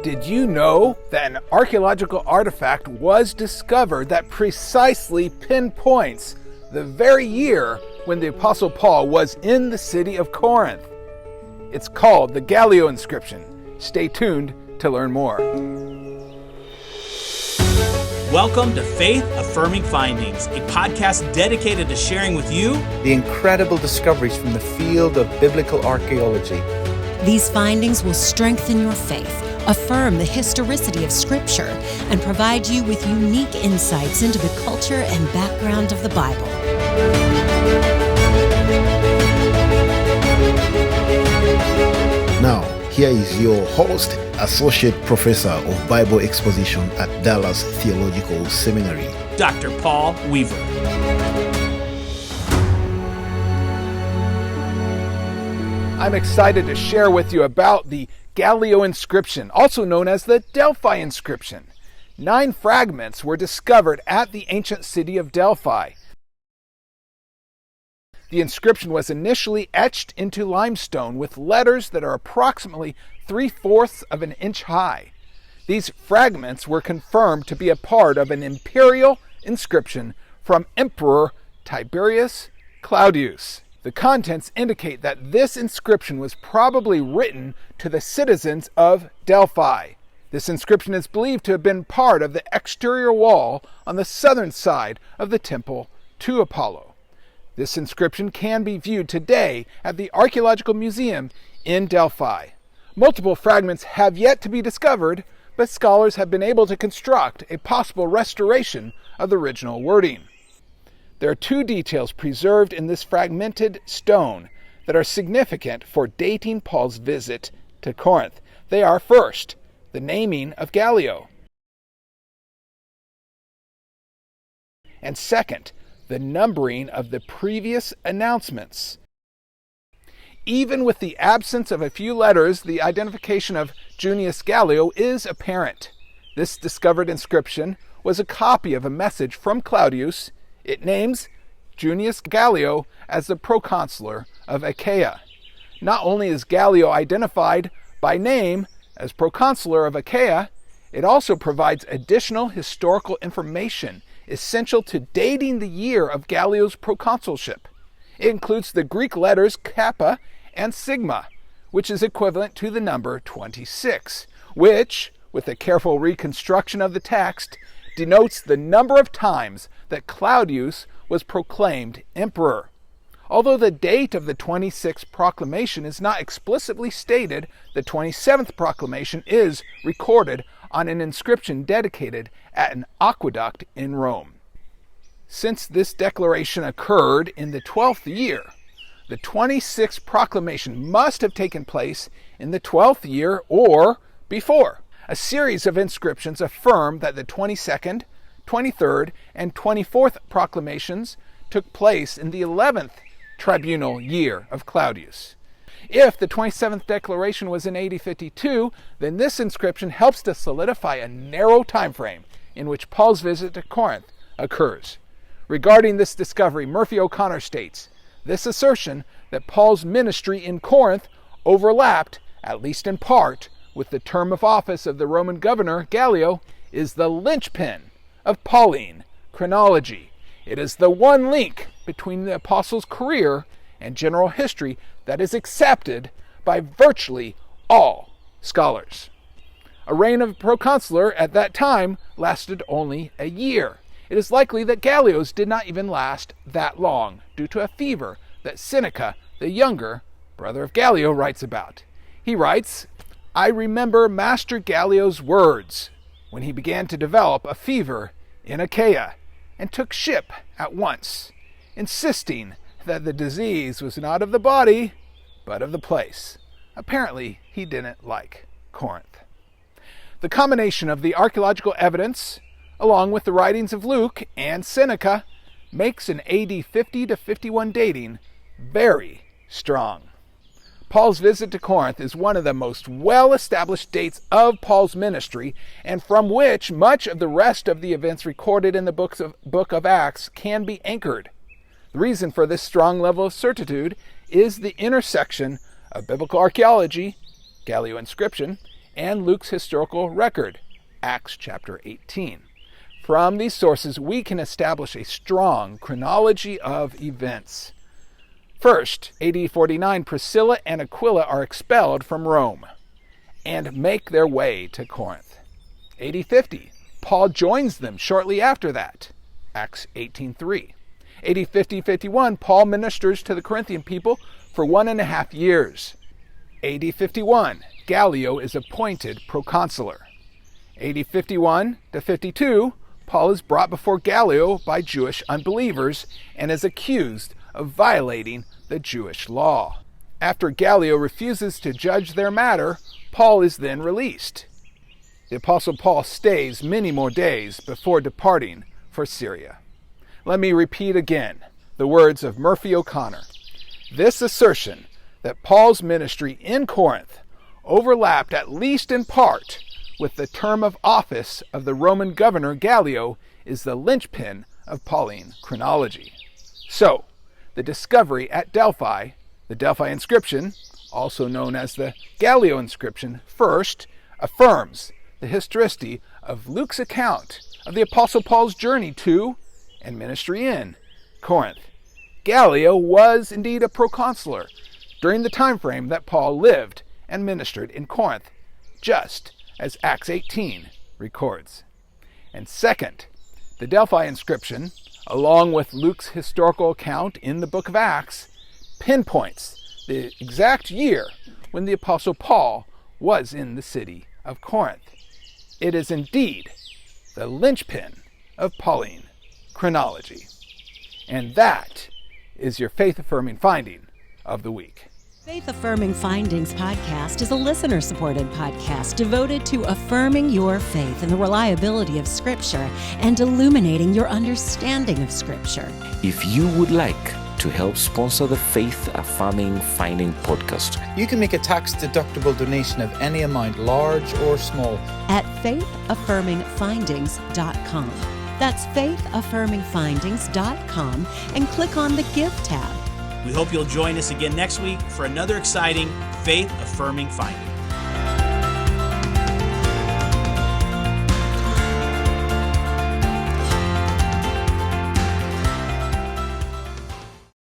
Did you know that an archaeological artifact was discovered that precisely pinpoints the very year when the Apostle Paul was in the city of Corinth? It's called the Gallio Inscription. Stay tuned to learn more. Welcome to Faith Affirming Findings, a podcast dedicated to sharing with you the incredible discoveries from the field of biblical archaeology. These findings will strengthen your faith, affirm the historicity of Scripture, and provide you with unique insights into the culture and background of the Bible. Now, here is your host, Associate Professor of Bible Exposition at Dallas Theological Seminary, Dr. Paul Weaver. I'm excited to share with you about the Gallio Inscription, also known as the Delphi Inscription. 9 fragments were discovered at the ancient city of Delphi. The inscription was initially etched into limestone with letters that are approximately 3/4 of an inch high. These fragments were confirmed to be a part of an imperial inscription from Emperor Tiberius Claudius. The contents indicate that this inscription was probably written to the citizens of Delphi. This inscription is believed to have been part of the exterior wall on the southern side of the temple to Apollo. This inscription can be viewed today at the Archaeological Museum in Delphi. Multiple fragments have yet to be discovered, but scholars have been able to construct a possible restoration of the original wording. There are 2 details preserved in this fragmented stone that are significant for dating Paul's visit to Corinth. They are, first, the naming of Gallio, and second, the numbering of the previous announcements. Even with the absence of a few letters, the identification of Junius Gallio is apparent. This discovered inscription was a copy of a message from Claudius. It names Junius Gallio as the proconsular of Achaia. Not only is Gallio identified by name as proconsular of Achaia, it also provides additional historical information essential to dating the year of Gallio's proconsulship. It includes the Greek letters kappa and sigma, which is equivalent to the number 26, which, with a careful reconstruction of the text, denotes the number of times that Claudius was proclaimed emperor. Although the date of the 26th proclamation is not explicitly stated, the 27th proclamation is recorded on an inscription dedicated at an aqueduct in Rome. Since this declaration occurred in the 12th year, the 26th proclamation must have taken place in the 12th year or before. A series of inscriptions affirm that the 22nd, 23rd, and 24th proclamations took place in the 11th tribunal year of Claudius. If the 27th declaration was in AD 52, then this inscription helps to solidify a narrow time frame in which Paul's visit to Corinth occurs. Regarding this discovery, Murphy O'Connor states, "This assertion that Paul's ministry in Corinth overlapped, at least in part, with the term of office of the Roman governor Gallio is the linchpin of Pauline chronology. It is the one link between the apostle's career and general history that is accepted by virtually all scholars." A reign of proconsular at that time lasted only a year. It is likely that Gallio's did not even last that long, due to a fever that Seneca, the younger, brother of Gallio, writes about. He writes, "I remember Master Gallio's words when he began to develop a fever in Achaia, and took ship at once, insisting that the disease was not of the body, but of the place." Apparently, he didn't like Corinth. The combination of the archaeological evidence, along with the writings of Luke and Seneca, makes an AD 50 to 51 dating very strong. Paul's visit to Corinth is one of the most well-established dates of Paul's ministry, and from which much of the rest of the events recorded in the book of Acts can be anchored. The reason for this strong level of certitude is the intersection of biblical archaeology, Gallio Inscription, and Luke's historical record, Acts chapter 18. From these sources, we can establish a strong chronology of events. First, AD 49, Priscilla and Aquilla are expelled from Rome and make their way to Corinth. AD 50, Paul joins them shortly after that, Acts 18:3. AD 50-51, Paul ministers to the Corinthian people for 1.5 years. AD 51, Gallio is appointed proconsular. AD 51-52, Paul is brought before Gallio by Jewish unbelievers and is accused of violating the Jewish law. After Gallio refuses to judge their matter, Paul is then released. The Apostle Paul stays many more days before departing for Syria. Let me repeat again the words of Murphy O'Connor. This assertion that Paul's ministry in Corinth overlapped at least in part with the term of office of the Roman governor Gallio is the linchpin of Pauline chronology. So, the discovery at Delphi, the Delphi inscription, also known as the Gallio Inscription, first affirms the historicity of Luke's account of the Apostle Paul's journey to and ministry in Corinth. Gallio was indeed a proconsular during the time frame that Paul lived and ministered in Corinth, just as Acts 18 records. And second, the Delphi inscription, along with Luke's historical account in the book of Acts, pinpoints the exact year when the Apostle Paul was in the city of Corinth. It is indeed the linchpin of Pauline chronology. And that is your faith-affirming finding of the week. Faith Affirming Findings podcast is a listener-supported podcast devoted to affirming your faith in the reliability of Scripture and illuminating your understanding of Scripture. If you would like to help sponsor the Faith Affirming Finding podcast, You can make a tax-deductible donation of any amount, large or small, at faithaffirmingfindings.com. That's faithaffirmingfindings.com and click on the Give tab. We hope you'll join us again next week for another exciting Faith Affirming Finding.